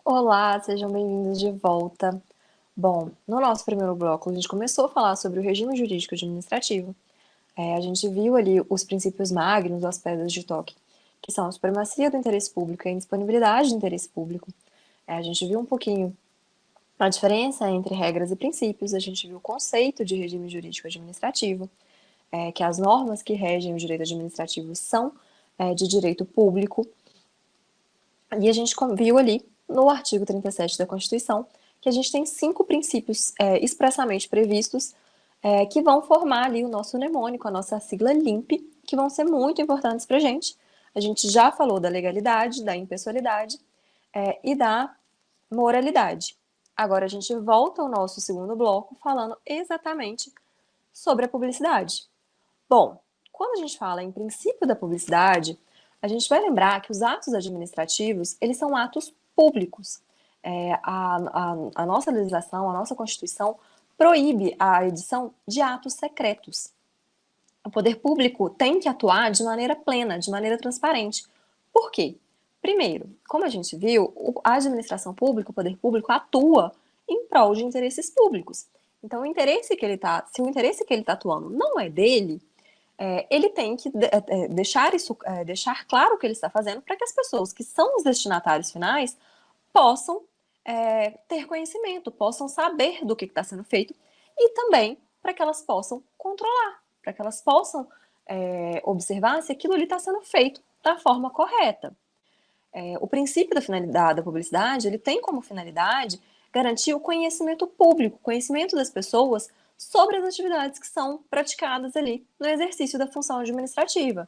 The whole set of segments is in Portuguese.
Olá, sejam bem-vindos de volta. Bom, no nosso primeiro bloco, a gente começou a falar sobre o regime jurídico administrativo. A gente viu ali os princípios magnos, as pedras de toque, que são a supremacia do interesse público e a indisponibilidade do interesse público. A gente viu um pouquinho a diferença entre regras e princípios, a gente viu o conceito de regime jurídico administrativo, que as normas que regem o direito administrativo são de direito público, e a gente viu ali, no artigo 37 da Constituição, que a gente tem 5 princípios expressamente previstos que vão formar ali o nosso mnemônico, a nossa sigla LIMP, que vão ser muito importantes para a gente. A gente já falou da legalidade, da impessoalidade e da moralidade. Agora a gente volta ao nosso segundo bloco falando exatamente sobre a publicidade. Bom, quando a gente fala em princípio da publicidade, a gente vai lembrar que os atos administrativos, eles são atos públicos. A nossa legislação, a nossa Constituição, proíbe a edição de atos secretos. O poder público tem que atuar de maneira plena, de maneira transparente. Por quê? Primeiro, como a gente viu, a administração pública, o poder público, atua em prol de interesses públicos. Então, se o interesse que ele está atuando não é dele, ele tem que deixar claro o que ele está fazendo para que as pessoas que são os destinatários finais possam ter conhecimento, possam saber do que está sendo feito e também para que elas possam controlar, para que elas possam observar se aquilo ali está sendo feito da forma correta. O princípio da publicidade, ele tem como finalidade garantir o conhecimento público, conhecimento das pessoas sobre as atividades que são praticadas ali no exercício da função administrativa,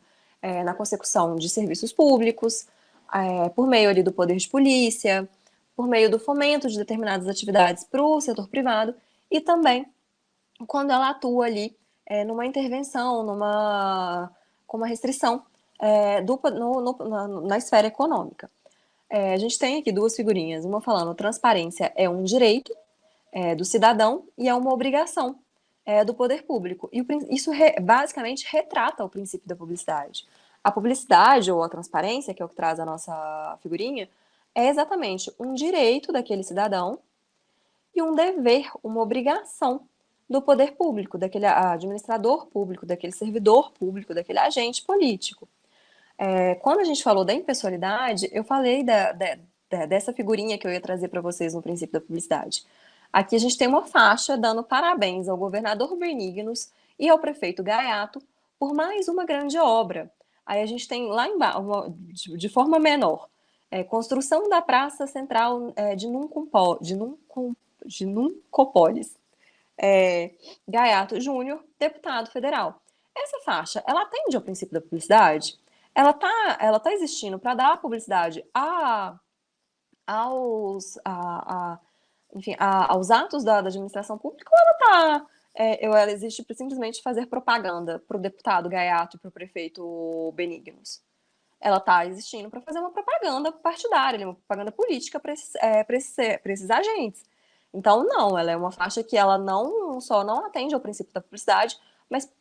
na consecução de serviços públicos, por meio ali do poder de polícia, por meio do fomento de determinadas atividades para o setor privado e também quando ela atua ali numa intervenção, com uma restrição na esfera econômica. A gente tem aqui duas figurinhas, uma falando transparência é um direito do cidadão e é uma obrigação do poder público. E isso basicamente retrata o princípio da publicidade. A publicidade ou a transparência, que é o que traz a nossa figurinha, é exatamente um direito daquele cidadão e um dever, uma obrigação do poder público, daquele administrador público, daquele servidor público, daquele agente político. Quando a gente falou da impessoalidade, eu falei dessa figurinha que eu ia trazer para vocês no princípio da publicidade. Aqui a gente tem uma faixa dando parabéns ao governador Benignos e ao prefeito Gaiato por mais uma grande obra. Aí a gente tem lá embaixo, de forma menor, construção da Praça Central de Nuncopólis. Gaiato Júnior, deputado federal. Essa faixa, ela atende ao princípio da publicidade? Ela tá existindo para dar publicidade aos atos da administração pública ou ela existe para simplesmente fazer propaganda para o deputado Gaiato e para o prefeito Benignos? Ela está existindo para fazer uma propaganda partidária, uma propaganda política para esses agentes. Então, não, ela é uma faixa que ela não só não atende ao princípio da publicidade, mas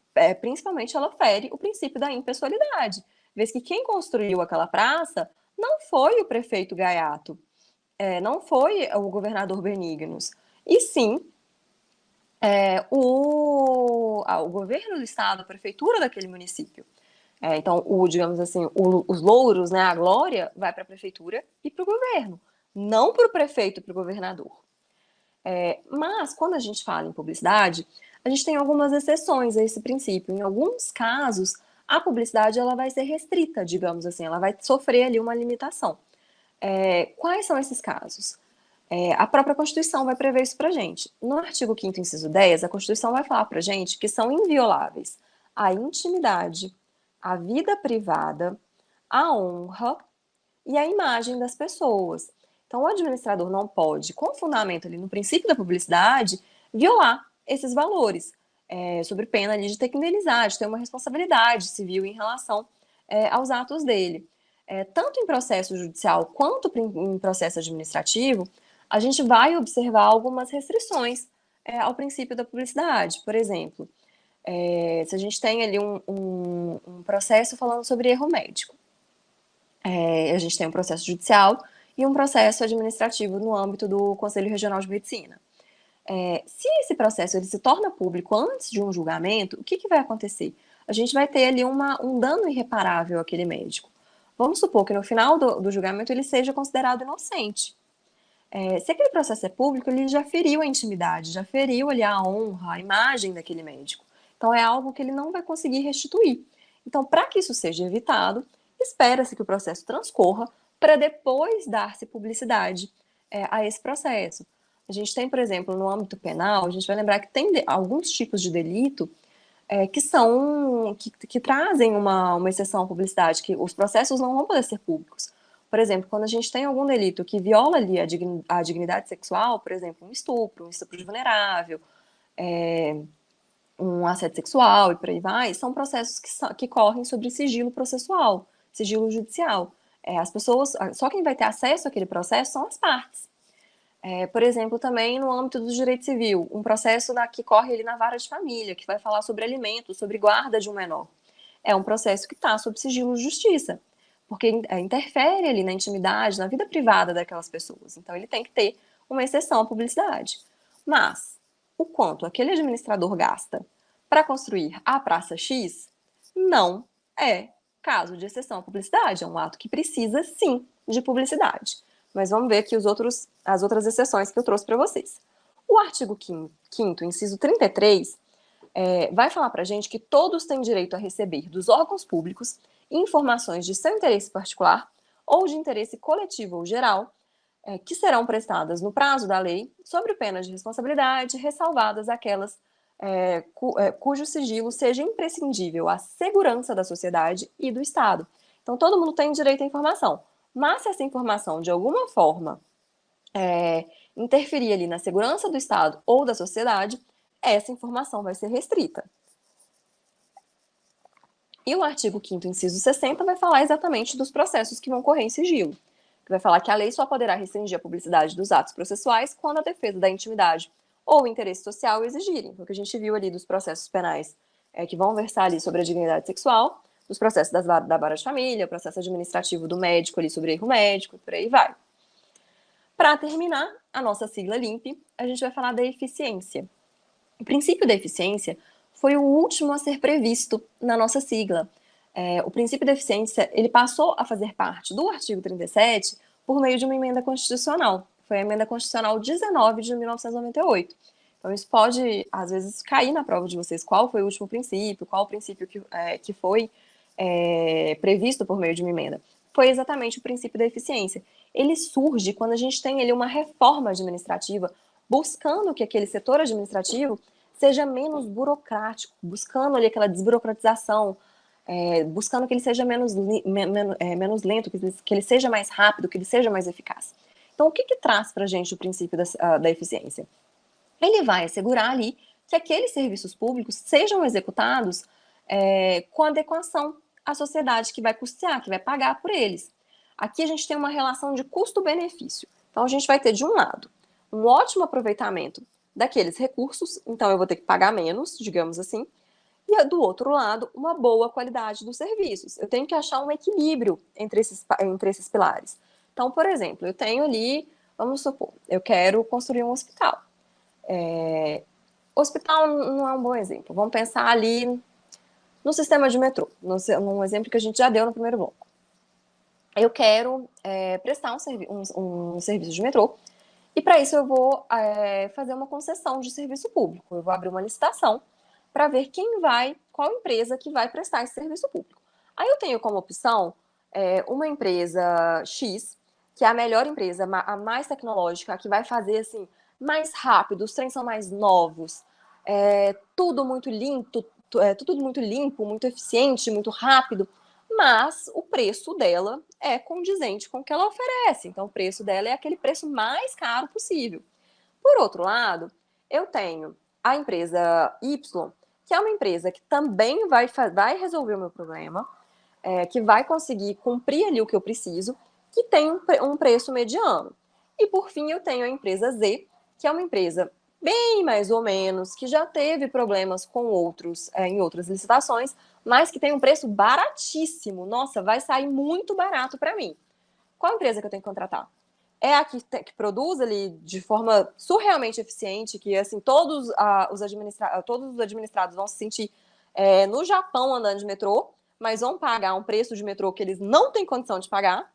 principalmente ela fere o princípio da impessoalidade. Vez que quem construiu aquela praça não foi o prefeito Gaiato, não foi o governador Benignos, e sim o governo do estado, a prefeitura daquele município. Então, digamos assim, os louros, né, a glória, vai para a prefeitura e para o governo, não para o prefeito e para o governador. Mas, quando a gente fala em publicidade, a gente tem algumas exceções a esse princípio. Em alguns casos, a publicidade ela vai ser restrita, digamos assim, ela vai sofrer ali uma limitação. Quais são esses casos? A própria Constituição vai prever isso para a gente. No artigo 5º, inciso 10, a Constituição vai falar para a gente que são invioláveis a intimidade, a vida privada, a honra e a imagem das pessoas. Então, o administrador não pode, com fundamento ali no princípio da publicidade, violar esses valores, sobre pena ali de ter que indenizar, de ter uma responsabilidade civil em relação aos atos dele. Tanto em processo judicial quanto em processo administrativo, a gente vai observar algumas restrições ao princípio da publicidade. Por exemplo, se a gente tem ali um processo falando sobre erro médico, a gente tem um processo judicial e um processo administrativo no âmbito do Conselho Regional de Medicina. Se esse processo ele se torna público antes de um julgamento, o que vai acontecer? A gente vai ter ali um dano irreparável àquele médico. Vamos supor que no final do julgamento ele seja considerado inocente. Se aquele processo é público, ele já feriu a intimidade, já feriu ali a honra, a imagem daquele médico. Então é algo que ele não vai conseguir restituir. Então, para que isso seja evitado, espera-se que o processo transcorra para depois dar-se publicidade a esse processo. A gente tem, por exemplo, no âmbito penal, a gente vai lembrar que tem alguns tipos de delito que trazem uma exceção à publicidade, que os processos não vão poder ser públicos. Por exemplo, quando a gente tem algum delito que viola ali a dignidade sexual, por exemplo, um estupro de vulnerável, um assédio sexual e por aí vai, são processos que correm sobre sigilo processual, sigilo judicial. As pessoas, só quem vai ter acesso àquele processo são as partes. Por exemplo, também no âmbito do direito civil, um processo que corre ali na vara de família, que vai falar sobre alimentos, sobre guarda de um menor. É um processo que está sob sigilo de justiça, porque interfere ali na intimidade, na vida privada daquelas pessoas. Então, ele tem que ter uma exceção à publicidade. Mas, o quanto aquele administrador gasta para construir a Praça X não é caso de exceção à publicidade, é um ato que precisa, sim, de publicidade. Mas vamos ver aqui as outras exceções que eu trouxe para vocês. O artigo 5º, inciso 33, vai falar para a gente que todos têm direito a receber dos órgãos públicos informações de seu interesse particular ou de interesse coletivo ou geral, que serão prestadas no prazo da lei, sob pena de responsabilidade, ressalvadas aquelas cujo sigilo seja imprescindível à segurança da sociedade e do Estado. Então, todo mundo tem direito à informação. Mas se essa informação, de alguma forma, interferir ali na segurança do Estado ou da sociedade, essa informação vai ser restrita. E o artigo 5º, inciso 60, vai falar exatamente dos processos que vão correr em sigilo. Que vai falar que a lei só poderá restringir a publicidade dos atos processuais quando a defesa da intimidade ou o interesse social exigirem. O que a gente viu ali dos processos penais que vão versar ali sobre a dignidade sexual, dos processos da vara de família, o processo administrativo do médico ali sobre erro médico, por aí vai. Para terminar, a nossa sigla LIMP, a gente vai falar da eficiência. O princípio da eficiência foi o último a ser previsto na nossa sigla. O princípio da eficiência, ele passou a fazer parte do artigo 37 por meio de uma emenda constitucional. Foi a emenda constitucional 19 de 1998. Então, isso pode, às vezes, cair na prova de vocês. Qual foi o último princípio? Qual o princípio que foi previsto por meio de uma emenda? Foi exatamente o princípio da eficiência. Ele surge quando a gente tem ali uma reforma administrativa buscando que aquele setor administrativo seja menos burocrático, buscando ali aquela desburocratização, buscando que ele seja menos lento, que ele seja mais rápido, que ele seja mais eficaz. Então, o que traz para a gente o princípio da eficiência? Ele vai assegurar ali que aqueles serviços públicos sejam executados com adequação à sociedade que vai custear, que vai pagar por eles. Aqui a gente tem uma relação de custo-benefício. Então, a gente vai ter, de um lado, um ótimo aproveitamento daqueles recursos, então eu vou ter que pagar menos, digamos assim, e do outro lado, uma boa qualidade dos serviços. Eu tenho que achar um equilíbrio entre esses pilares. Então, por exemplo, eu tenho ali, vamos supor, eu quero construir um hospital. Hospital não é um bom exemplo. Vamos pensar ali no sistema de metrô, num exemplo que a gente já deu no primeiro bloco. Eu quero prestar um serviço de metrô, e para isso eu vou fazer uma concessão de serviço público. Eu vou abrir uma licitação para ver qual empresa que vai prestar esse serviço público. Aí eu tenho como opção uma empresa X, que é a melhor empresa, a mais tecnológica, a que vai fazer assim mais rápido, os trens são mais novos, tudo muito limpo, muito eficiente, muito rápido, mas o preço dela é condizente com o que ela oferece. Então, o preço dela é aquele preço mais caro possível. Por outro lado, eu tenho a empresa Y, que é uma empresa que também vai resolver o meu problema, que vai conseguir cumprir ali o que eu preciso, que tem um preço mediano. E, por fim, eu tenho a empresa Z, que é uma empresa bem mais ou menos, que já teve problemas com em outras licitações, mas que tem um preço baratíssimo. Nossa, vai sair muito barato para mim. Qual empresa que eu tenho que contratar? é a que produz ali de forma surrealmente eficiente, que assim todos os administrados vão se sentir no Japão andando de metrô, mas vão pagar um preço de metrô que eles não têm condição de pagar.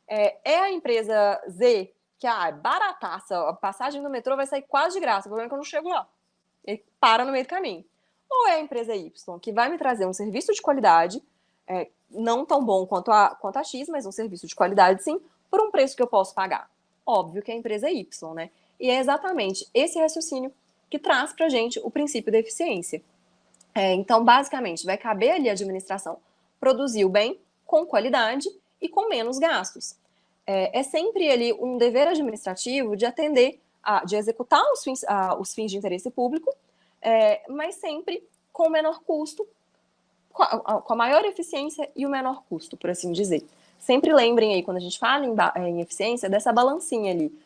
É a empresa Z, que é barataça, a passagem no metrô vai sair quase de graça, o problema é que eu não chego lá. Ele para no meio do caminho. Ou é a empresa Y, que vai me trazer um serviço de qualidade, não tão bom quanto a X, mas um serviço de qualidade sim, por um preço que eu posso pagar. Óbvio que é a empresa Y, né? E é exatamente esse raciocínio que traz pra gente o princípio da eficiência. Então, basicamente, vai caber ali à administração produzir o bem com qualidade e com menos gastos. É sempre ali um dever administrativo de atender, de executar os fins de interesse público, mas sempre com o menor custo, com a maior eficiência e o menor custo, por assim dizer. Sempre lembrem aí, quando a gente fala em eficiência, dessa balancinha ali,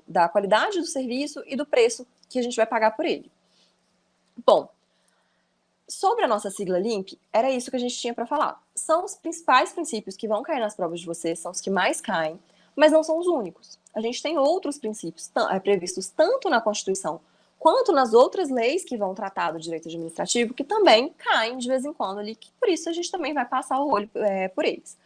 da qualidade do serviço e do preço que a gente vai pagar por ele. Bom, sobre a nossa sigla LIMP, era isso que a gente tinha para falar. São os principais princípios que vão cair nas provas de vocês, são os que mais caem, mas não são os únicos. A gente tem outros princípios previstos tanto na Constituição quanto nas outras leis que vão tratar do direito administrativo, que também caem de vez em quando ali, que por isso a gente também vai passar o olho por eles.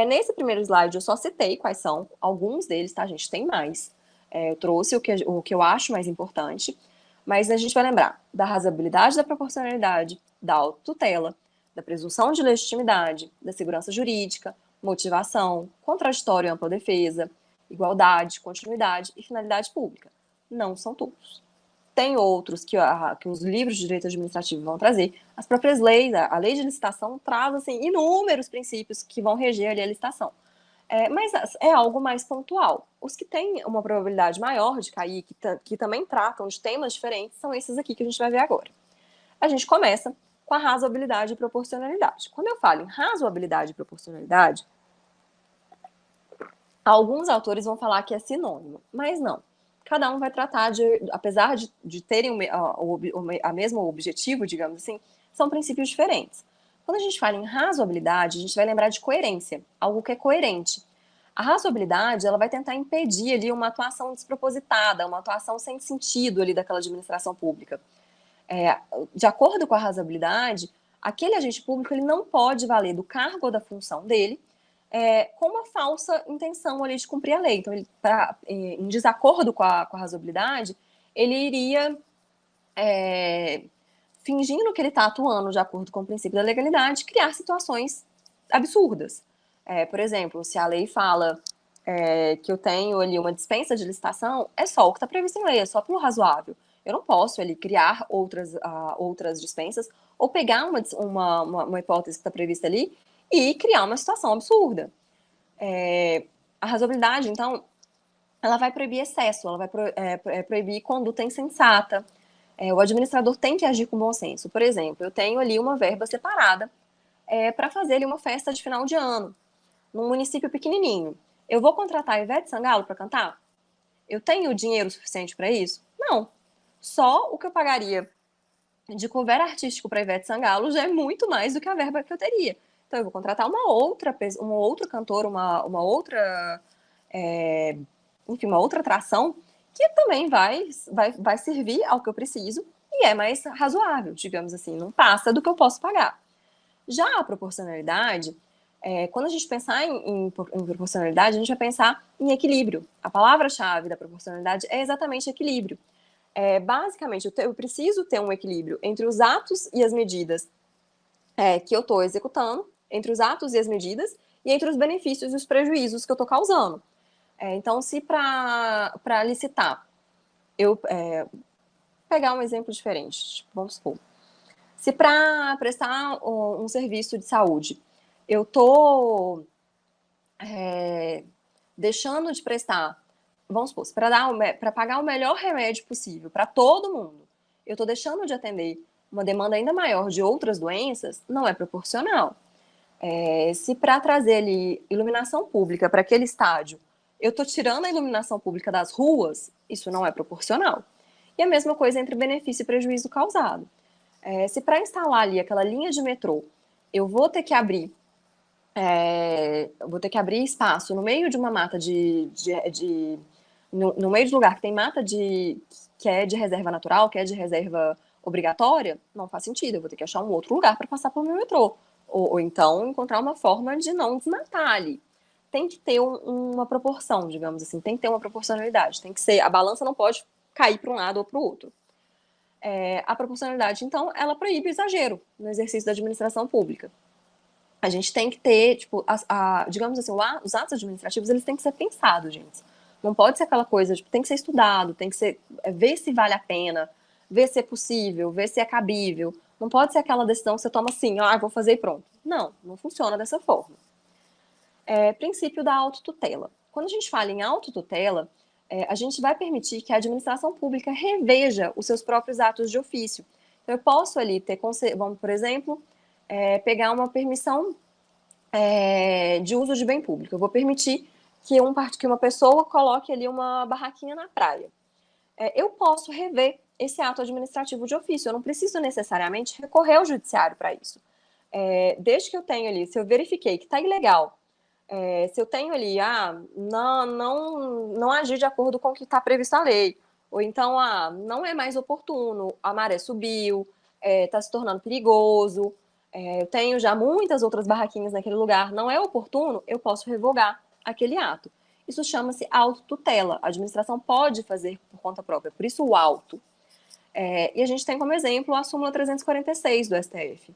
Nesse primeiro slide eu só citei quais são alguns deles, tá, gente? Tem mais. Eu trouxe o que eu acho mais importante, mas a gente vai lembrar da razoabilidade da proporcionalidade, da autotutela, da presunção de legitimidade, da segurança jurídica, motivação, contraditório e ampla defesa, igualdade, continuidade e finalidade pública. Não são todos. Tem outros que os livros de direito administrativo vão trazer. As próprias leis, a lei de licitação traz assim, inúmeros princípios que vão reger ali a licitação. Mas é algo mais pontual. Os que têm uma probabilidade maior de cair, que também tratam de temas diferentes, são esses aqui que a gente vai ver agora. A gente começa com a razoabilidade e proporcionalidade. Quando eu falo em razoabilidade e proporcionalidade, alguns autores vão falar que é sinônimo, mas não. Cada um vai tratar apesar de terem a mesmo objetivo, digamos assim, são princípios diferentes. Quando a gente fala em razoabilidade, a gente vai lembrar de coerência, algo que é coerente. A razoabilidade, ela vai tentar impedir ali uma atuação despropositada, uma atuação sem sentido ali daquela administração pública. De acordo com a razoabilidade, aquele agente público ele não pode valer do cargo ou da função dele com uma falsa intenção ali de cumprir a lei. Então, em desacordo com a razoabilidade, ele iria fingindo que ele está atuando de acordo com o princípio da legalidade, criar situações absurdas. Por exemplo, se a lei fala que eu tenho ali uma dispensa de licitação, é só o que está previsto em lei, é só pelo razoável. Eu não posso ali criar outras dispensas ou pegar uma hipótese que está prevista ali e criar uma situação absurda. A razoabilidade, então, ela vai proibir excesso, ela vai proibir conduta insensata. O administrador tem que agir com bom senso. Por exemplo, eu tenho ali uma verba separada para fazer ali uma festa de final de ano, num município pequenininho. Eu vou contratar a Ivete Sangalo para cantar? Eu tenho dinheiro suficiente para isso? Não. Só o que eu pagaria de cover artístico para Ivete Sangalo já é muito mais do que a verba que eu teria. Então, eu vou contratar uma outra cantora, uma outra atração que também vai servir ao que eu preciso e é mais razoável, digamos assim, não passa do que eu posso pagar. Já a proporcionalidade, quando a gente pensar em proporcionalidade, a gente vai pensar em equilíbrio. A palavra-chave da proporcionalidade é exatamente equilíbrio. Basicamente, eu preciso ter um equilíbrio entre os atos e as medidas que eu estou executando, entre os atos e as medidas, e entre os benefícios e os prejuízos que eu estou causando. Então, se para licitar, eu pegar um exemplo diferente, tipo, vamos supor, se para prestar um serviço de saúde, eu estou deixando de prestar, vamos supor, para pagar o melhor remédio possível para todo mundo, eu estou deixando de atender uma demanda ainda maior de outras doenças, não é proporcional. Se para trazer ali iluminação pública para aquele estádio, eu estou tirando a iluminação pública das ruas, isso não é proporcional. E a mesma coisa entre benefício e prejuízo causado. Se para instalar ali aquela linha de metrô, eu vou ter que abrir eu vou ter que abrir espaço no meio de uma mata no meio de lugar que tem mata que é de reserva natural, que é de reserva obrigatória, não faz sentido. Eu vou ter que achar um outro lugar para passar pelo meu metrô. Ou então encontrar uma forma de não desmatar ali. Tem que ter uma proporção, digamos assim, tem que ter uma proporcionalidade. Tem que ser, a balança não pode cair para um lado ou para o outro. A proporcionalidade, então, ela proíbe o exagero no exercício da administração pública. A gente tem que ter, tipo, digamos assim, os atos administrativos, eles têm que ser pensados, gente. Não pode ser aquela coisa, tipo, tem que ser estudado, tem que ser, ver se vale a pena, ver se é possível, ver se é cabível. Não pode ser aquela decisão que você toma assim, vou fazer e pronto. Não, não funciona dessa forma. Princípio da autotutela. Quando a gente fala em autotutela, a gente vai permitir que a administração pública reveja os seus próprios atos de ofício. Então, eu posso ali ter, vamos, por exemplo, pegar uma permissão de uso de bem público. Eu vou permitir que uma pessoa coloque ali uma barraquinha na praia. Eu posso rever esse ato administrativo de ofício. Eu não preciso necessariamente recorrer ao judiciário para isso. Desde que eu tenho ali, se eu verifiquei que está ilegal, se eu tenho ali, não agir de acordo com o que está previsto na lei, ou então, não é mais oportuno, a maré subiu, está se tornando perigoso, eu tenho já muitas outras barraquinhas naquele lugar, não é oportuno, eu posso revogar aquele ato. Isso chama-se autotutela. A administração pode fazer por conta própria, por isso o auto. E a gente tem como exemplo a súmula 346 do STF,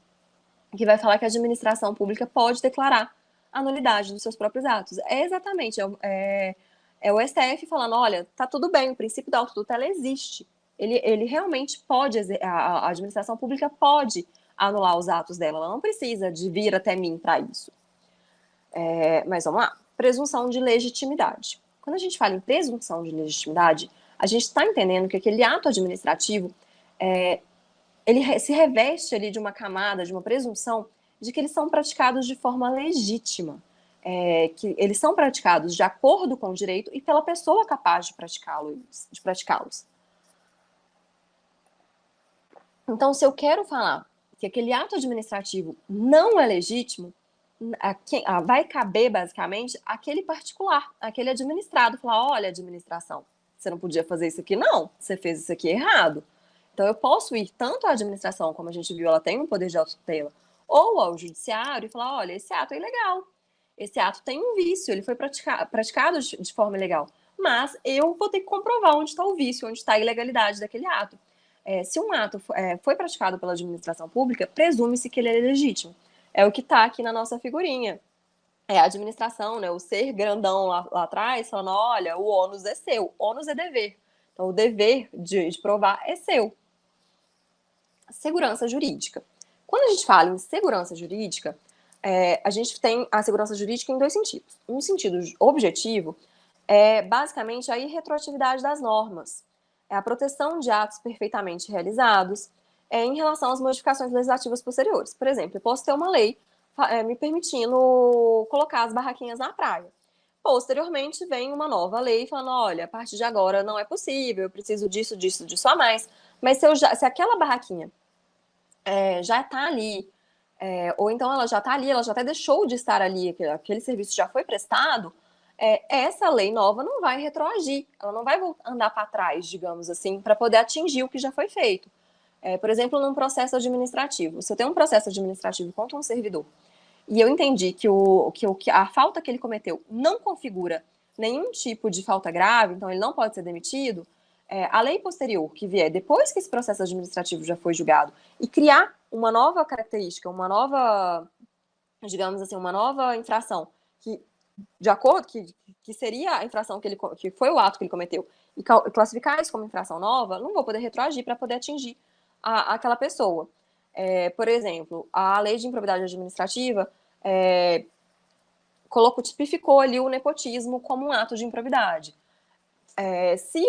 que vai falar que a administração pública pode declarar a nulidade dos seus próprios atos. Exatamente, é o STF falando, olha, tá tudo bem, o princípio da autotutela existe. Ele realmente pode, a administração pública pode anular os atos dela, ela não precisa de vir até mim para isso. Mas vamos lá, presunção de legitimidade. Quando a gente fala em presunção de legitimidade, a gente está entendendo que aquele ato administrativo, ele se reveste ali de uma camada, de uma presunção de que eles são praticados de forma legítima, que eles são praticados de acordo com o direito e pela pessoa capaz de praticá-los. Então, se eu quero falar que aquele ato administrativo não é legítimo, vai caber, basicamente, aquele particular, aquele administrado, falar, olha, administração, você não podia fazer isso aqui, não, você fez isso aqui errado. Então, eu posso ir tanto à administração, como a gente viu, ela tem um poder de autotutela, ou ao judiciário e falar, olha, esse ato é ilegal, esse ato tem um vício, ele foi praticado de forma ilegal, mas eu vou ter que comprovar onde está o vício, onde está a ilegalidade daquele ato. Se um ato foi praticado pela administração pública, presume-se que ele é legítimo. É o que está aqui na nossa figurinha. A administração, né, o ser grandão lá atrás, falando, olha, o ônus é seu, ônus é dever. Então, o dever de provar é seu. Segurança jurídica. Quando a gente fala em segurança jurídica, a gente tem a segurança jurídica em dois sentidos. Um sentido objetivo é, basicamente, a irretroatividade das normas. É a proteção de atos perfeitamente realizados em relação às modificações legislativas posteriores. Por exemplo, eu posso ter uma lei me permitindo colocar as barraquinhas na praia. Posteriormente, vem uma nova lei falando, olha, a partir de agora não é possível, eu preciso disso, disso, disso a mais. Mas se aquela barraquinha já está ali, ou então ela já está ali, ela já até deixou de estar ali, aquele serviço já foi prestado, essa lei nova não vai retroagir, ela não vai andar para trás, digamos assim, para poder atingir o que já foi feito. Por exemplo, num processo administrativo, se eu tenho um processo administrativo contra um servidor e eu entendi que a falta que ele cometeu não configura nenhum tipo de falta grave, então ele não pode ser demitido, a lei posterior que vier depois que esse processo administrativo já foi julgado e criar uma nova característica, uma nova, digamos assim, uma nova infração que de acordo que seria a infração que foi o ato que ele cometeu e classificar isso como infração nova, não vou poder retroagir para poder atingir aquela pessoa. Por exemplo, a lei de improbidade administrativa tipificou ali o nepotismo como um ato de improbidade. Se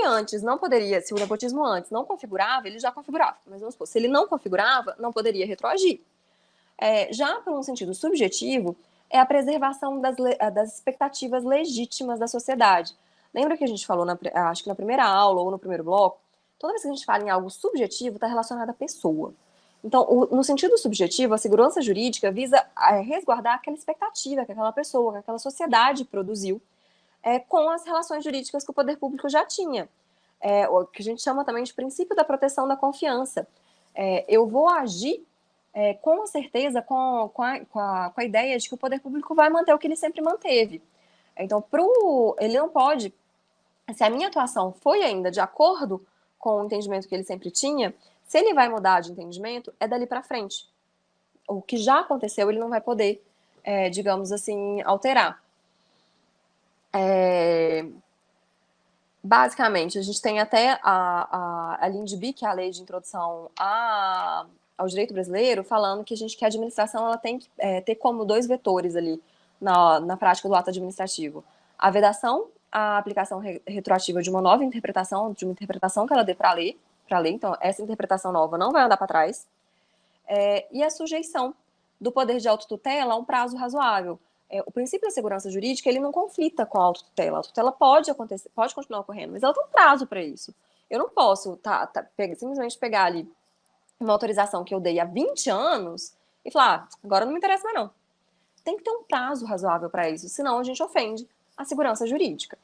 o nepotismo antes não configurava, ele já configurava. Mas vamos supor, se ele não configurava, não poderia retroagir. Já por um sentido subjetivo, é a preservação das expectativas legítimas da sociedade. Lembra que a gente falou, acho que na primeira aula ou no primeiro bloco, toda vez que a gente fala em algo subjetivo, está relacionado à pessoa. Então, no sentido subjetivo, a segurança jurídica visa resguardar aquela expectativa que aquela pessoa, que aquela sociedade produziu com as relações jurídicas que o poder público já tinha. O que a gente chama também de princípio da proteção da confiança. Eu vou agir com certeza com a ideia de que o poder público vai manter o que ele sempre manteve. Então, ele não pode, se a minha atuação foi ainda de acordo com o entendimento que ele sempre tinha, se ele vai mudar de entendimento, é dali para frente. O que já aconteceu, ele não vai poder, digamos assim, alterar. Basicamente, a gente tem até a LINDB, que é a Lei de Introdução ao Direito Brasileiro, falando que a administração ela tem que ter como 2 vetores ali na prática do ato administrativo. A vedação, a aplicação retroativa de uma nova interpretação, de uma interpretação que ela dê para a lei, então essa interpretação nova não vai andar para trás, e a sujeição do poder de autotutela a um prazo razoável. O princípio da segurança jurídica, ele não conflita com a autotutela. A autotutela pode acontecer, pode continuar ocorrendo, mas ela tem um prazo para isso. Eu não posso simplesmente pegar ali uma autorização que eu dei há 20 anos e falar, agora não me interessa mais não. Tem que ter um prazo razoável para isso, senão a gente ofende a segurança jurídica.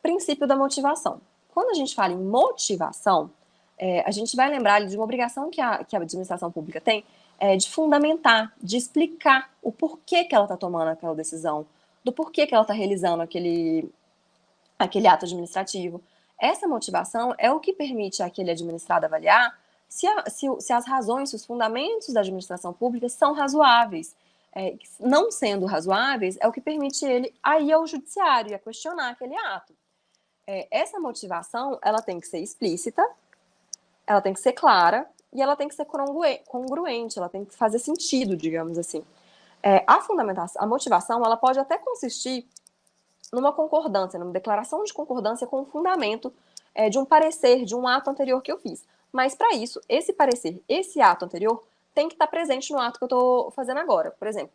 Princípio da motivação. Quando a gente fala em motivação, a gente vai lembrar ali de uma obrigação que a administração pública tem, de fundamentar, de explicar o porquê que ela está tomando aquela decisão, do porquê que ela está realizando aquele ato administrativo. Essa motivação é o que permite àquele administrado avaliar se as razões, se os fundamentos da administração pública são razoáveis. Não sendo razoáveis, é o que permite ele a ir ao judiciário e a questionar aquele ato. Essa motivação, ela tem que ser explícita, ela tem que ser clara, e ela tem que ser congruente, ela tem que fazer sentido, digamos assim. A motivação, ela pode até consistir numa concordância, numa declaração de concordância com o fundamento de um parecer, de um ato anterior que eu fiz. Mas, para isso, esse parecer, esse ato anterior, tem que estar presente no ato que eu estou fazendo agora. Por exemplo,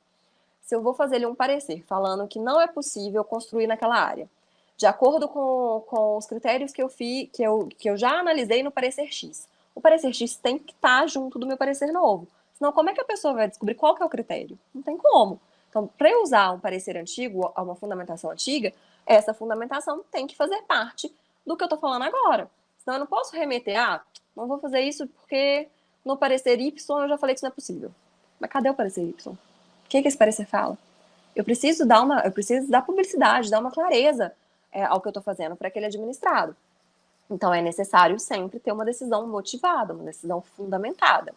se eu vou fazer ali um parecer falando que não é possível construir naquela área, de acordo com os critérios que eu já analisei no parecer X, o parecer X tem que estar junto do meu parecer novo. Senão, como é que a pessoa vai descobrir qual que é o critério? Não tem como. Então, para eu usar um parecer antigo, uma fundamentação antiga, essa fundamentação tem que fazer parte do que eu estou falando agora. Senão, eu não posso remeter, não vou fazer isso porque no parecer Y eu já falei que isso não é possível. Mas cadê o parecer Y? O que esse parecer fala? Eu preciso dar publicidade, dar uma clareza ao que eu estou fazendo para aquele administrado. Então, é necessário sempre ter uma decisão motivada, uma decisão fundamentada.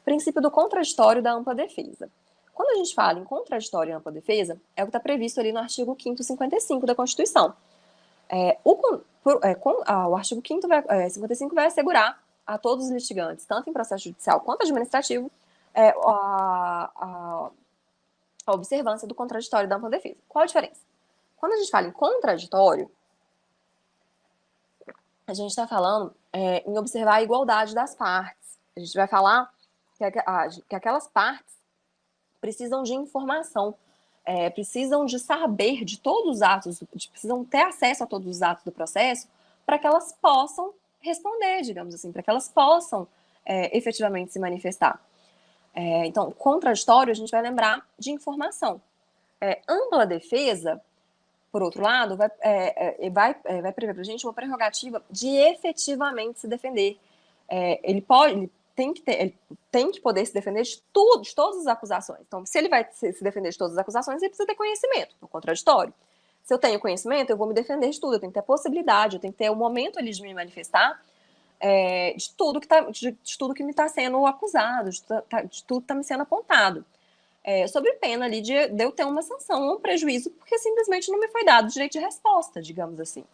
Princípio do contraditório da ampla defesa. Quando a gente fala em contraditório e ampla defesa, é o que está previsto ali no artigo 5º 55 da Constituição. O artigo 5º 55 vai assegurar a todos os litigantes, tanto em processo judicial quanto administrativo, a observância do contraditório da ampla defesa. Qual a diferença? Quando a gente fala em contraditório, a gente está falando em observar a igualdade das partes. A gente vai falar que aquelas partes precisam de informação, precisam de saber de todos os atos, precisam ter acesso a todos os atos do processo para que elas possam responder, digamos assim, para que elas possam efetivamente se manifestar. Então, contraditório, a gente vai lembrar de informação. Ampla defesa, por outro lado, vai prever para a gente uma prerrogativa de efetivamente se defender. Ele tem que poder se defender de todas as acusações. Então, se ele vai se defender de todas as acusações, ele precisa ter conhecimento, no contraditório. Se eu tenho conhecimento, eu vou me defender de tudo, eu tenho que ter possibilidade, eu tenho que ter o momento ali de me manifestar de tudo que me está sendo acusado, de tudo que está me sendo apontado. Sob pena ali de eu ter uma sanção ou um prejuízo, porque simplesmente não me foi dado direito de resposta, digamos assim.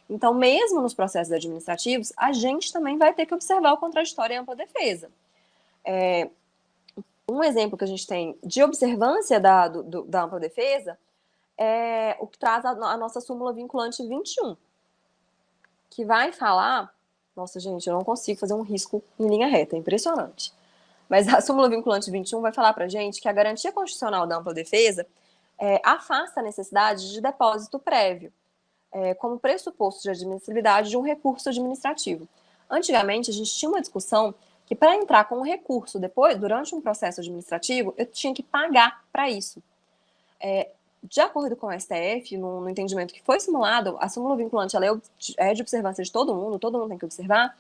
Então, mesmo nos processos administrativos, a gente também vai ter que observar o contraditório e a ampla defesa. Um exemplo que a gente tem de observância da ampla defesa é o que traz a nossa súmula vinculante 21, que vai falar... Nossa, gente, eu não consigo fazer um risco em linha reta, é impressionante. Mas a súmula vinculante 21 vai falar para a gente que a garantia constitucional da ampla defesa afasta a necessidade de depósito prévio, como pressuposto de admissibilidade de um recurso administrativo. Antigamente, a gente tinha uma discussão que para entrar com o recurso depois, durante um processo administrativo, eu tinha que pagar para isso. De acordo com o STF, no entendimento que foi simulado, a súmula vinculante ela é de observância de todo mundo tem que observar,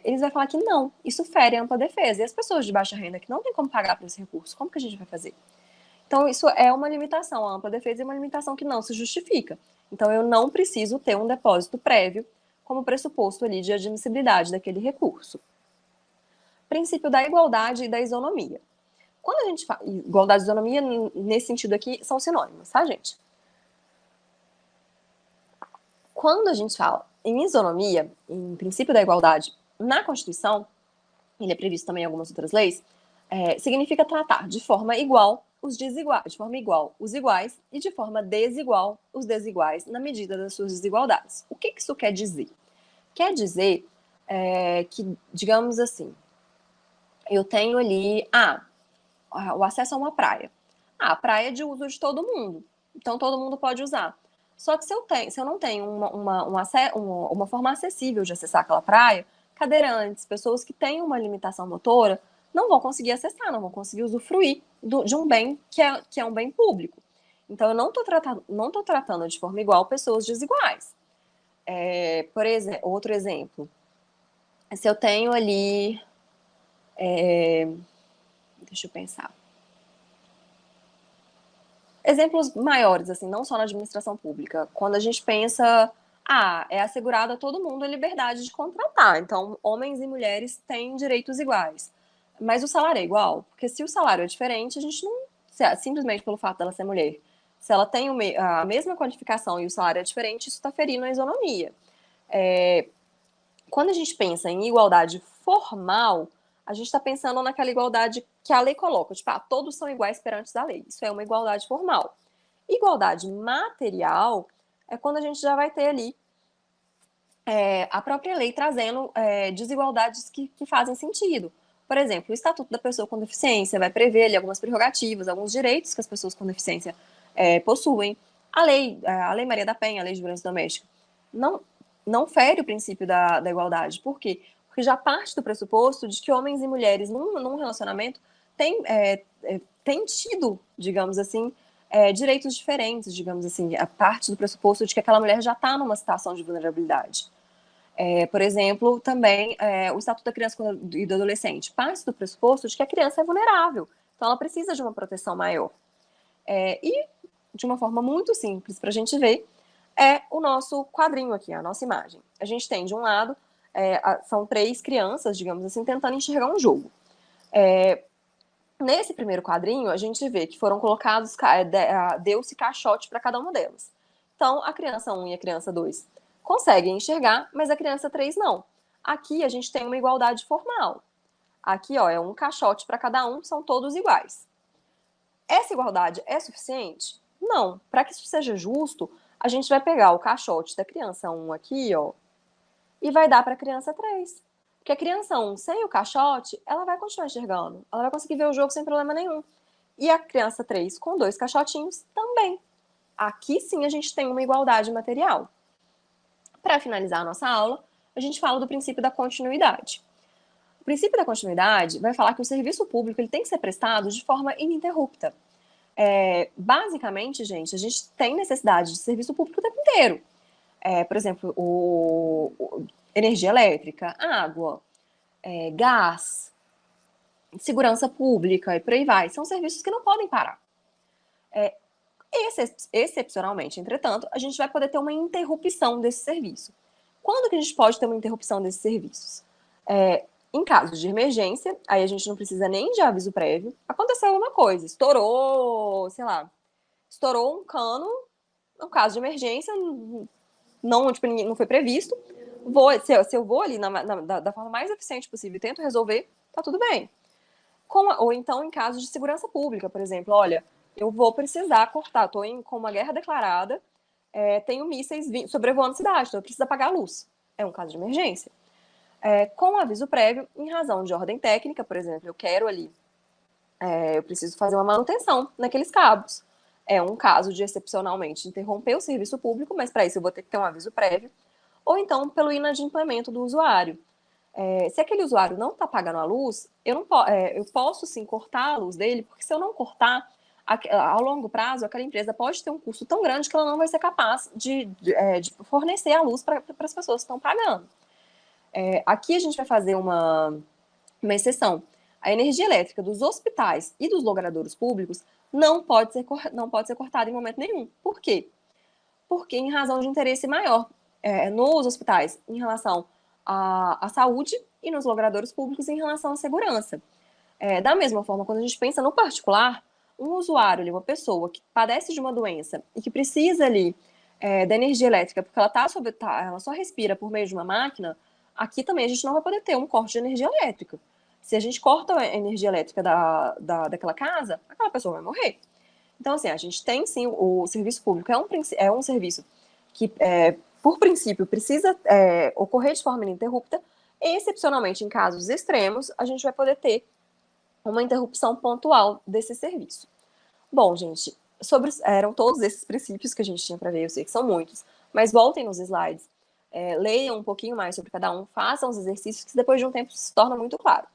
eles vão falar que não, isso fere a ampla defesa. E as pessoas de baixa renda que não tem como pagar por esse recurso, como que a gente vai fazer? Então, isso é uma limitação. A ampla defesa é uma limitação que não se justifica. Então, eu não preciso ter um depósito prévio como pressuposto ali de admissibilidade daquele recurso. Princípio da igualdade e da isonomia. Quando a gente fala igualdade e isonomia, nesse sentido aqui, são sinônimos, tá, gente? Quando a gente fala em isonomia, em princípio da igualdade, na Constituição, ele é previsto também em algumas outras leis, significa tratar de forma igual os desiguais, de forma igual os iguais e de forma desigual os desiguais na medida das suas desigualdades. O que isso quer dizer? Quer dizer que, digamos assim, eu tenho ali o acesso a uma praia. A praia é de uso de todo mundo, então todo mundo pode usar. Só que se eu não tenho uma forma acessível de acessar aquela praia, cadeirantes, pessoas que têm uma limitação motora, não vão conseguir acessar, não vão conseguir usufruir de um bem que é um bem público. Então, eu não estou tratando de forma igual pessoas desiguais. Por exemplo, outro exemplo, se eu tenho ali, deixa eu pensar, exemplos maiores, assim, não só na administração pública. Quando a gente pensa, é assegurado a todo mundo a liberdade de contratar. Então, homens e mulheres têm direitos iguais. Mas o salário é igual? Porque se o salário é diferente, a gente não, simplesmente pelo fato dela ser mulher, se ela tem a mesma qualificação e o salário é diferente, isso está ferindo a isonomia. Quando a gente pensa em igualdade formal, a gente está pensando naquela igualdade que a lei coloca, tipo, todos são iguais perante a lei. Isso é uma igualdade formal. Igualdade material é quando a gente já vai ter ali a própria lei trazendo desigualdades que fazem sentido. Por exemplo, o Estatuto da Pessoa com Deficiência vai prever ali algumas prerrogativas, alguns direitos que as pessoas com deficiência possuem. A lei Maria da Penha, a lei de violência doméstica, não fere o princípio da igualdade. Por quê? Porque já parte do pressuposto de que homens e mulheres num relacionamento têm tido, digamos assim, direitos diferentes, digamos assim, a parte do pressuposto de que aquela mulher já está numa situação de vulnerabilidade. Por exemplo, também o Estatuto da Criança e do Adolescente parte do pressuposto de que a criança é vulnerável, então ela precisa de uma proteção maior. E, de uma forma muito simples para a gente ver, o nosso quadrinho aqui, a nossa imagem. A gente tem, de um lado, são 3 crianças, digamos assim, tentando enxergar um jogo. Nesse primeiro quadrinho, a gente vê que foram colocados, deu-se caixote para cada uma delas. Então, a criança 1 e a criança 2 conseguem enxergar, mas a criança 3 não. Aqui a gente tem uma igualdade formal. Aqui, é um caixote para cada um, são todos iguais. Essa igualdade é suficiente? Não. Para que isso seja justo, a gente vai pegar o caixote da criança 1 aqui, e vai dar para a criança 3. Porque a criança 1, sem o caixote, ela vai continuar enxergando. Ela vai conseguir ver o jogo sem problema nenhum. E a criança 3, com 2 caixotinhos, também. Aqui sim a gente tem uma igualdade material. Para finalizar a nossa aula, a gente fala do princípio da continuidade. O princípio da continuidade vai falar que o serviço público ele tem que ser prestado de forma ininterrupta. Basicamente, gente, a gente tem necessidade de serviço público o tempo inteiro. Por exemplo, energia elétrica, água, gás, segurança pública e por aí vai. São serviços que não podem parar. Excepcionalmente, entretanto, a gente vai poder ter uma interrupção desse serviço. Quando que a gente pode ter uma interrupção desses serviços? Em casos de emergência, aí a gente não precisa nem de aviso prévio. Aconteceu alguma coisa, estourou um cano, no caso de emergência, não foi previsto. Se eu vou ali da forma mais eficiente possível e tento resolver, tá tudo bem. Ou então em casos de segurança pública, por exemplo, olha, eu vou precisar cortar, estou com uma guerra declarada, tenho mísseis sobrevoando a cidade, então eu preciso apagar a luz. É um caso de emergência. Com aviso prévio, em razão de ordem técnica, por exemplo, eu quero ali, eu preciso fazer uma manutenção naqueles cabos. É um caso de, excepcionalmente, interromper o serviço público, mas para isso eu vou ter que ter um aviso prévio, ou então pelo inadimplemento do usuário. Se aquele usuário não está pagando a luz, eu posso sim cortar a luz dele, porque se eu não cortar, ao longo prazo, aquela empresa pode ter um custo tão grande que ela não vai ser capaz de fornecer a luz para as pessoas que estão pagando. Aqui a gente vai fazer uma exceção. A energia elétrica dos hospitais e dos logradouros públicos não pode ser cortada em momento nenhum. Por quê? Porque em razão de interesse maior nos hospitais em relação à saúde e nos logradouros públicos em relação à segurança. Da mesma forma, quando a gente pensa no particular, um usuário, uma pessoa que padece de uma doença e que precisa ali da energia elétrica porque ela só respira por meio de uma máquina, aqui também a gente não vai poder ter um corte de energia elétrica. Se a gente corta a energia elétrica daquela casa, aquela pessoa vai morrer. Então, assim, a gente tem sim o serviço público, é um serviço que, por princípio, precisa ocorrer de forma ininterrupta. Excepcionalmente, em casos extremos, a gente vai poder ter uma interrupção pontual desse serviço. Bom, gente, eram todos esses princípios que a gente tinha para ver, eu sei que são muitos, mas voltem nos slides, leiam um pouquinho mais sobre cada um, façam os exercícios, que depois de um tempo se torna muito claro.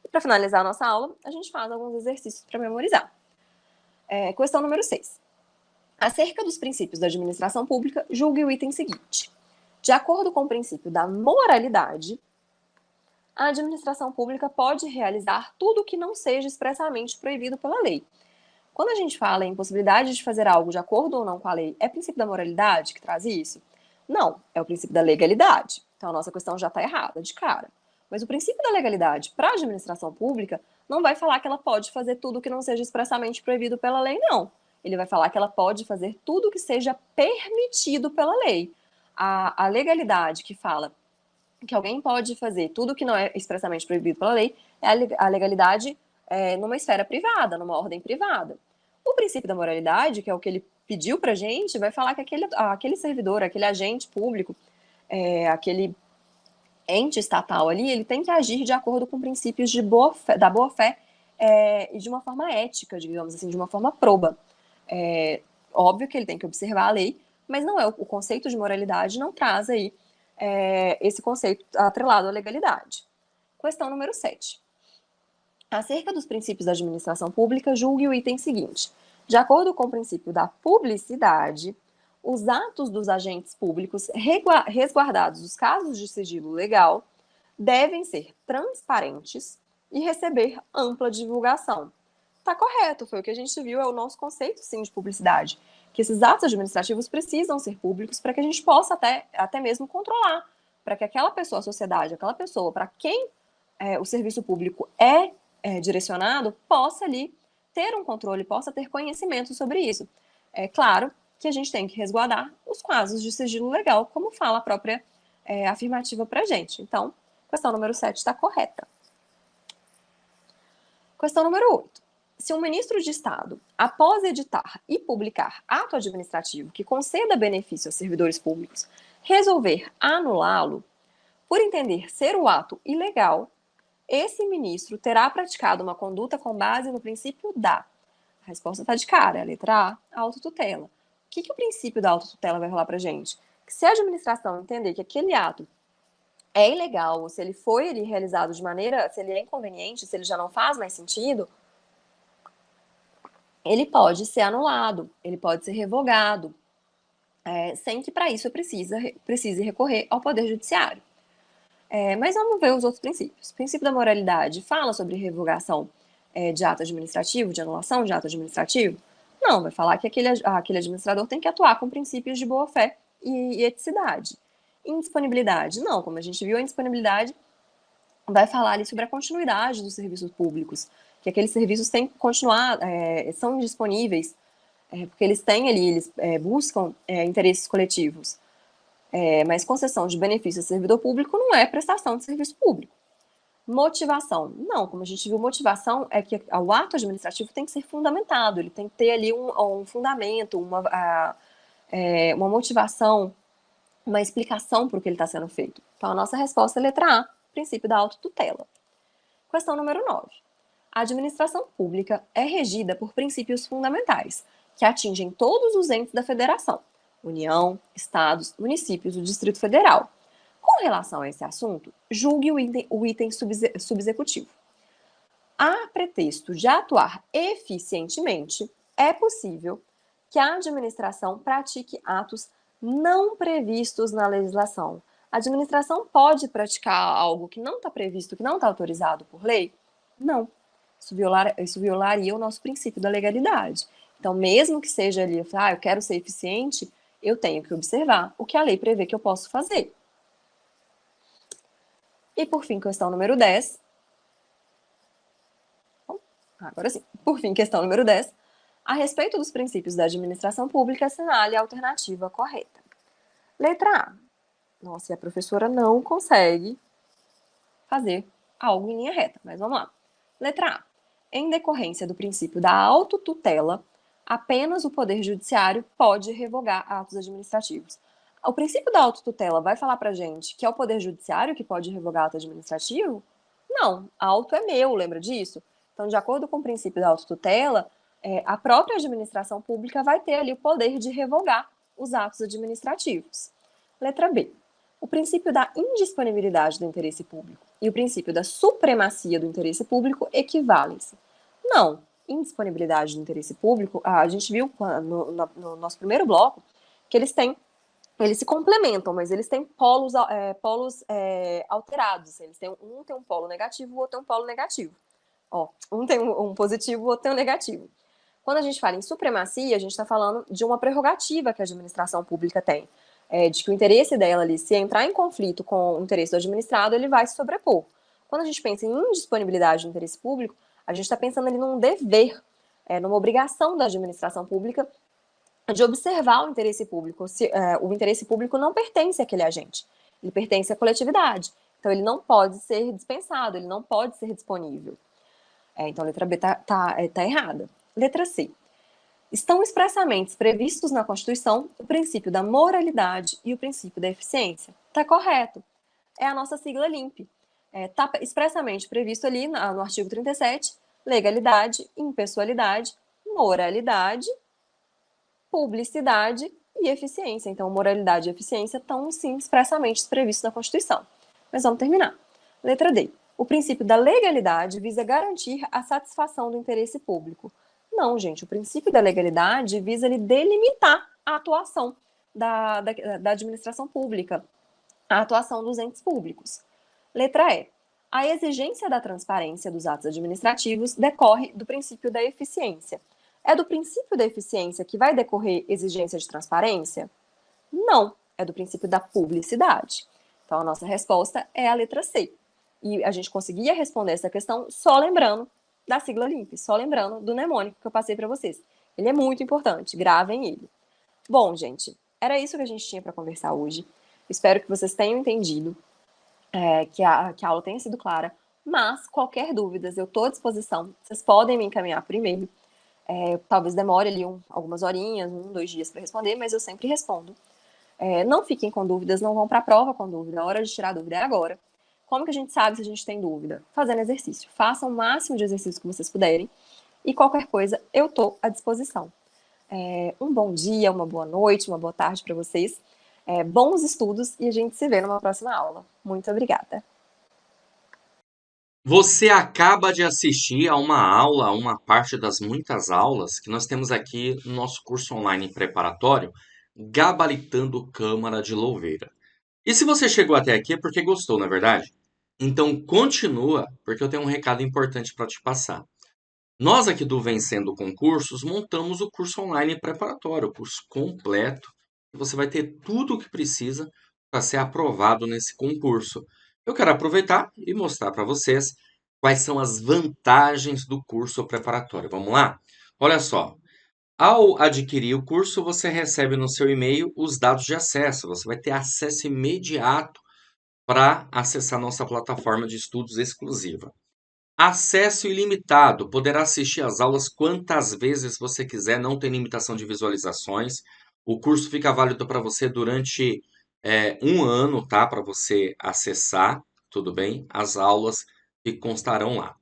E para finalizar a nossa aula, a gente faz alguns exercícios para memorizar. Questão número 6. Acerca dos princípios da administração pública, julgue o item seguinte. De acordo com o princípio da moralidade, a administração pública pode realizar tudo o que não seja expressamente proibido pela lei. Quando a gente fala em possibilidade de fazer algo de acordo ou não com a lei, é o princípio da moralidade que traz isso? Não, é o princípio da legalidade. Então a nossa questão já está errada de cara. Mas o princípio da legalidade para a administração pública não vai falar que ela pode fazer tudo que não seja expressamente proibido pela lei, não. Ele vai falar que ela pode fazer tudo que seja permitido pela lei. A legalidade que fala que alguém pode fazer tudo que não é expressamente proibido pela lei é a legalidade numa esfera privada, numa ordem privada. O princípio da moralidade, que é o que ele pediu pra gente, vai falar que aquele servidor, aquele agente público, aquele ente estatal ali, ele tem que agir de acordo com princípios da boa-fé e de uma forma ética, digamos assim, de uma forma proba. Óbvio que ele tem que observar a lei, mas não o conceito de moralidade não traz aí esse conceito atrelado à legalidade. Questão número 7. Acerca dos princípios da administração pública, julgue o item seguinte. De acordo com o princípio da publicidade, os atos dos agentes públicos, resguardados os casos de sigilo legal, devem ser transparentes e receber ampla divulgação. Está correto, foi o que a gente viu, é o nosso conceito, sim, de publicidade. Que esses atos administrativos precisam ser públicos para que a gente possa até mesmo controlar, para que aquela pessoa, a sociedade, aquela pessoa para quem o serviço público direcionado, possa ali ter um controle, possa ter conhecimento sobre isso. É claro que a gente tem que resguardar os casos de sigilo legal, como fala a própria afirmativa para a gente. Então, questão número 7 está correta. Questão número 8. Se um ministro de Estado, após editar e publicar ato administrativo que conceda benefício aos servidores públicos, resolver anulá-lo, por entender ser o ato ilegal, esse ministro terá praticado uma conduta com base no princípio da... A resposta está de cara, a letra A, autotutela. O que o princípio da autotutela vai falar para a gente? Que se a administração entender que aquele ato é ilegal, ou se ele foi realizado de maneira, se ele é inconveniente, se ele já não faz mais sentido, ele pode ser anulado, ele pode ser revogado, sem que para isso precise recorrer ao Poder Judiciário. Mas vamos ver os outros princípios. O princípio da moralidade fala sobre revogação de ato administrativo, de anulação de ato administrativo? Não, vai falar que aquele administrador tem que atuar com princípios de boa-fé e eticidade. Indisponibilidade? Não, como a gente viu, a indisponibilidade vai falar ali sobre a continuidade dos serviços públicos, que aqueles serviços têm que continuar, são indisponíveis, porque eles têm ali, eles buscam interesses coletivos. Mas concessão de benefício a servidor público não é prestação de serviço público. Motivação. Não, como a gente viu, motivação é que o ato administrativo tem que ser fundamentado, ele tem que ter ali um fundamento, uma motivação, uma explicação para o que ele está sendo feito. Então, a nossa resposta é letra A, princípio da autotutela. Questão número 9. A administração pública é regida por princípios fundamentais, que atingem todos os entes da federação, União, Estados, municípios, o Distrito Federal. Com relação a esse assunto, julgue o item subexecutivo. A pretexto de atuar eficientemente, é possível que a administração pratique atos não previstos na legislação. A administração pode praticar algo que não está previsto, que não está autorizado por lei? Não. Isso violaria o nosso princípio da legalidade. Então, mesmo que seja ali, eu quero ser eficiente, eu tenho que observar o que a lei prevê que eu posso fazer. E, por fim, questão número 10. Agora sim. Por fim, questão número 10. A respeito dos princípios da administração pública, assinale a alternativa correta. Letra A. Nossa, e a professora não consegue fazer algo em linha reta, mas vamos lá. Letra A. Em decorrência do princípio da autotutela, apenas o Poder Judiciário pode revogar atos administrativos. O princípio da autotutela vai falar pra gente que é o Poder Judiciário que pode revogar ato administrativo? Não, auto é meu, lembra disso? Então, de acordo com o princípio da autotutela, a própria administração pública vai ter ali o poder de revogar os atos administrativos. Letra B. O princípio da indisponibilidade do interesse público e o princípio da supremacia do interesse público equivalem-se. Não, indisponibilidade do interesse público, a gente viu no nosso primeiro bloco que eles se complementam, mas eles têm polos alterados. Um tem um polo negativo, o outro tem um polo negativo. Um tem um positivo, o outro tem um negativo. Quando a gente fala em supremacia, a gente está falando de uma prerrogativa que a administração pública tem. De que o interesse dela ali, se entrar em conflito com o interesse do administrado, ele vai se sobrepor. Quando a gente pensa em indisponibilidade do interesse público, a gente está pensando ali num dever, numa obrigação da administração pública de observar o interesse público. O interesse público não pertence àquele agente, ele pertence à coletividade. Então, ele não pode ser dispensado, ele não pode ser disponível. Então, a letra B tá errada. Letra C. Estão expressamente previstos na Constituição o princípio da moralidade e o princípio da eficiência. Está correto. É a nossa sigla LIMP. Está expressamente previsto ali no artigo 37, legalidade, impessoalidade, moralidade, publicidade e eficiência. Então, moralidade e eficiência estão, sim, expressamente previstos na Constituição. Mas vamos terminar. Letra D. O princípio da legalidade visa garantir a satisfação do interesse público. Não, gente, o princípio da legalidade visa delimitar a atuação da administração pública, a atuação dos entes públicos. Letra E. A exigência da transparência dos atos administrativos decorre do princípio da eficiência. É do princípio da eficiência que vai decorrer exigência de transparência? Não, é do princípio da publicidade. Então, a nossa resposta é a letra C. E a gente conseguia responder essa questão só lembrando da sigla LIMP, só lembrando do mnemônico que eu passei para vocês. Ele é muito importante, gravem ele. Bom, gente, era isso que a gente tinha para conversar hoje. Espero que vocês tenham entendido, que a aula tenha sido clara, mas qualquer dúvida, eu estou à disposição. Vocês podem me encaminhar por e-mail. Talvez demore ali algumas horinhas, 2 dias para responder, mas eu sempre respondo. Não fiquem com dúvidas, não vão para a prova com dúvida. A hora de tirar a dúvida é agora. Como que a gente sabe se a gente tem dúvida? Fazendo exercício. Façam o máximo de exercício que vocês puderem. E qualquer coisa, eu estou à disposição. Um bom dia, uma boa noite, uma boa tarde para vocês. Bons estudos e a gente se vê numa próxima aula. Muito obrigada. Você acaba de assistir a uma aula, a uma parte das muitas aulas que nós temos aqui no nosso curso online preparatório, Gabaritando Câmara de Louveira. E se você chegou até aqui é porque gostou, não é verdade? Então continua, porque eu tenho um recado importante para te passar. Nós aqui do Vencendo Concursos montamos o curso online preparatório, o curso completo. Você vai ter tudo o que precisa para ser aprovado nesse concurso. Eu quero aproveitar e mostrar para vocês quais são as vantagens do curso preparatório. Vamos lá? Olha só. Ao adquirir o curso, você recebe no seu e-mail os dados de acesso. Você vai ter acesso imediato para acessar nossa plataforma de estudos exclusiva. Acesso ilimitado. Poderá assistir às aulas quantas vezes você quiser, não tem limitação de visualizações. O curso fica válido para você durante 1 ano, tá? Para você acessar, tudo bem? As aulas que constarão lá.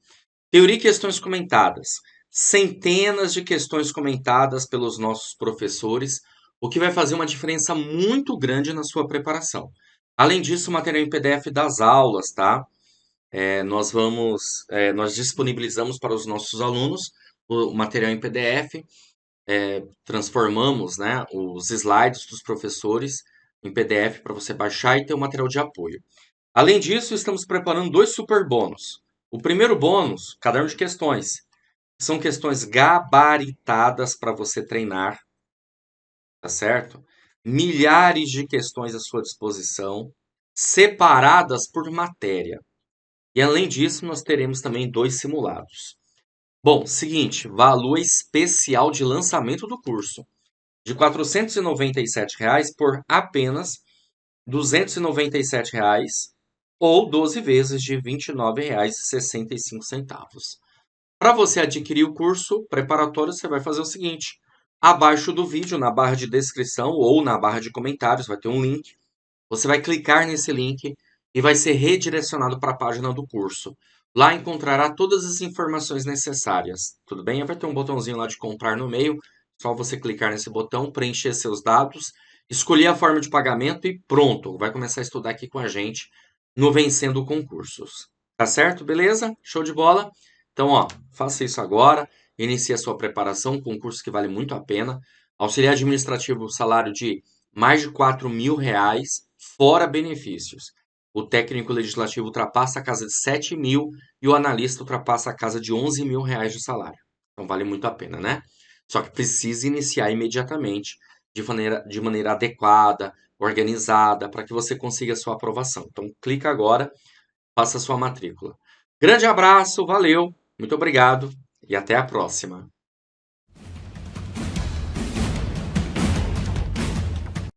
Teoria e questões comentadas. Centenas de questões comentadas pelos nossos professores, o que vai fazer uma diferença muito grande na sua preparação. Além disso, o material em PDF das aulas, tá? Nós disponibilizamos para os nossos alunos o material em PDF, transformamos, né, os slides dos professores em PDF para você baixar e ter o material de apoio. Além disso, estamos preparando dois super bônus. O primeiro bônus, caderno de questões. São questões gabaritadas para você treinar, tá certo? Milhares de questões à sua disposição, separadas por matéria. E além disso, nós teremos também dois simulados. Bom, seguinte, valor especial de lançamento do curso, de R$ 497 por apenas R$ 297 ou 12 vezes de R$ 29,65. Para você adquirir o curso preparatório, você vai fazer o seguinte: abaixo do vídeo, na barra de descrição ou na barra de comentários, vai ter um link. Você vai clicar nesse link e vai ser redirecionado para a página do curso. Lá encontrará todas as informações necessárias. Tudo bem? Vai ter um botãozinho lá de comprar no meio. Só você clicar nesse botão, preencher seus dados, escolher a forma de pagamento e pronto. Vai começar a estudar aqui com a gente no Vencendo Concursos. Tá certo? Beleza? Show de bola? Então, ó, faça isso agora. Inicie a sua preparação, um concurso que vale muito a pena. Auxiliar administrativo, salário de mais de R$ 4.000, fora benefícios. O técnico legislativo ultrapassa a casa de 7.000 e o analista ultrapassa a casa de R$ 11.000 de salário. Então vale muito a pena, né? Só que precisa iniciar imediatamente, de maneira adequada, organizada, para que você consiga a sua aprovação. Então clica agora, faça a sua matrícula. Grande abraço, valeu, muito obrigado e até a próxima.